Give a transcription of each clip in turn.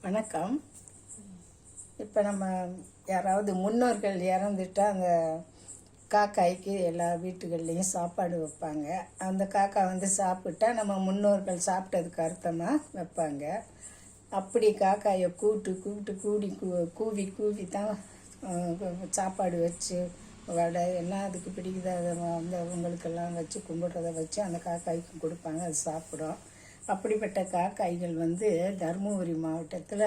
வணக்கம். இப்போ நம்ம யாராவது முன்னோர்கள் இறந்துட்டா அந்த காக்காய்க்கு எல்லா வீட்டுகள்லேயும் சாப்பாடு வைப்பாங்க. அந்த காக்கா வந்து சாப்பிட்டா நம்ம முன்னோர்கள் சாப்பிட்டதுக்கு அர்த்தமாக வைப்பாங்க. அப்படி காக்காயை கூவி கூவி தான் சாப்பாடு வச்சு வடை எல்லாம் அதுக்கு பிடிக்குது அதை வந்து அவங்களுக்கெல்லாம் வச்சு கும்பிட்றத வச்சு அந்த காக்காய்க்கு கொடுப்பாங்க, அது சாப்பிடும். அப்படிப்பட்ட காக்காய்கள் வந்து தருமபுரி மாவட்டத்தில்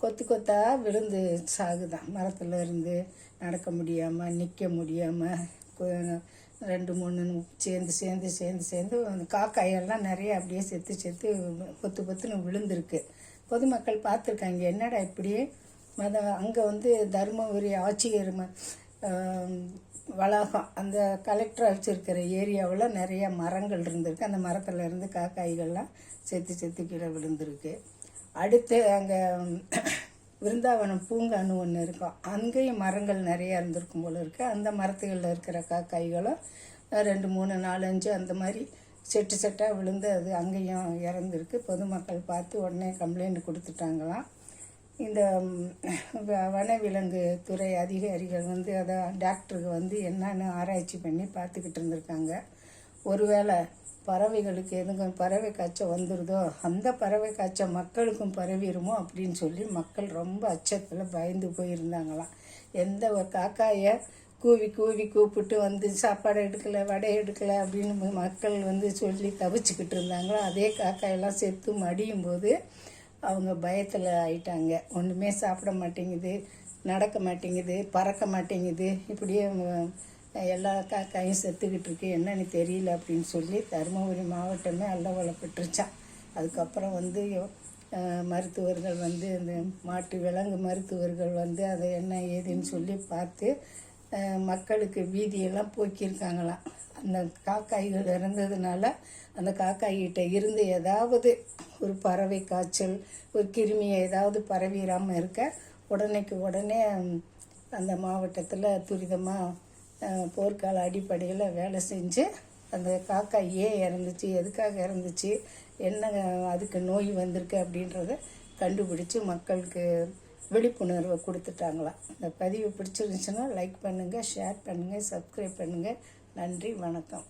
கொத்து கொத்தாக விழுந்து சாகுதான். மரத்தில் இருந்து நடக்க முடியாமல் நிற்க முடியாமல் 2-3 சேர்ந்து அந்த காக்காயெல்லாம் நிறைய அப்படியே செத்து பொத்துன்னு விழுந்திருக்கு. பொதுமக்கள் பார்த்துருக்காங்க, என்னடா இப்படி அங்கே வந்து தருமபுரி ஆட்சியர் வளாகம் அந்த கலெக்டர் வச்சுருக்கிற ஏரியாவில் நிறைய மரங்கள் இருந்திருக்கு. அந்த மரத்தில் இருந்து காக்காய்கள்லாம் செத்து கீழே விழுந்திருக்கு. அடுத்து அங்கே விருந்தாவனம் பூங்கான்னு ஒன்று இருக்கும், அங்கேயும் மரங்கள் நிறையா இருந்திருக்கும் போல இருக்குது. அந்த மரத்துகளில் இருக்கிற காக்காய்களும் 2, 3, 4, 5 அந்த மாதிரி செட்டாக விழுந்து அது அங்கேயும் இறந்துருக்கு. பொதுமக்கள் பார்த்து உடனே கம்ப்ளைண்ட் கொடுத்துட்டாங்களாம். இந்த வனவிலங்கு துறை அதிகாரிகள் வந்து அதை டாக்டருக்கு வந்து என்னன்னு ஆராய்ச்சி பண்ணி பார்த்துக்கிட்டு இருந்திருக்காங்க. ஒருவேளை பறவைகளுக்கு எதுவும் பறவை காய்ச்சல் வந்துடுதோ, அந்த பறவை காய்ச்சல் மக்களுக்கும் பரவிடுமோ அப்படின்னு சொல்லி மக்கள் ரொம்ப அச்சத்தில் பயந்து போயிருந்தாங்களாம். எந்த ஒரு காக்காயை கூப்பிட்டு வந்து சாப்பாடு எடுக்கலை, வடை எடுக்கலை அப்படின்னு மக்கள் வந்து சொல்லி தவிச்சுக்கிட்டு இருந்தாங்களோ, அதே காக்காயெல்லாம் செத்து மடியும் போது அவங்க பயத்தில் ஆயிட்டாங்க. ஒன்றுமே சாப்பிட மாட்டேங்குது, நடக்க மாட்டேங்குது, பறக்க மாட்டேங்குது, இப்படியே எல்லா காக்காயும் செத்துக்கிட்டு இருக்கு, என்னன்னு தெரியல அப்படின்னு சொல்லி தருமபுரி மாவட்டமே அல்லவலப்பட்டுருச்சான். அதுக்கப்புறம் வந்து மருத்துவர்கள் வந்து இந்த மாட்டு விலங்கு மருத்துவர்கள் வந்து அதை என்ன ஏதுன்னு சொல்லி பார்த்து மக்களுக்கு பீதியெல்லாம் போக்கியிருக்காங்களாம். அந்த காக்காய்கள் இறந்ததுனால அந்த காக்காய்கிட்ட இருந்து ஏதாவது ஒரு பறவை காய்ச்சல், ஒரு கிருமியை ஏதாவது பரவிடாமல் இருக்க உடனே அந்த மாவட்டத்தில் துரிதமாக போர்க்கால அடிப்படையில் வேலை செஞ்சு அந்த காக்காய் ஏன் இறந்துச்சு, எதுக்காக இறந்துச்சு, என்ன அதுக்கு நோய் வந்திருக்கு அப்படின்றத கண்டுபிடிச்சி மக்களுக்கு விழிப்புணர்வை கொடுத்துட்டாங்களாம். இந்த பதிவு பிடிச்சிருந்துச்சுன்னா லைக் பண்ணுங்கள், ஷேர் பண்ணுங்கள், சப்ஸ்கிரைப் பண்ணுங்கள். நன்றி, வணக்கம்.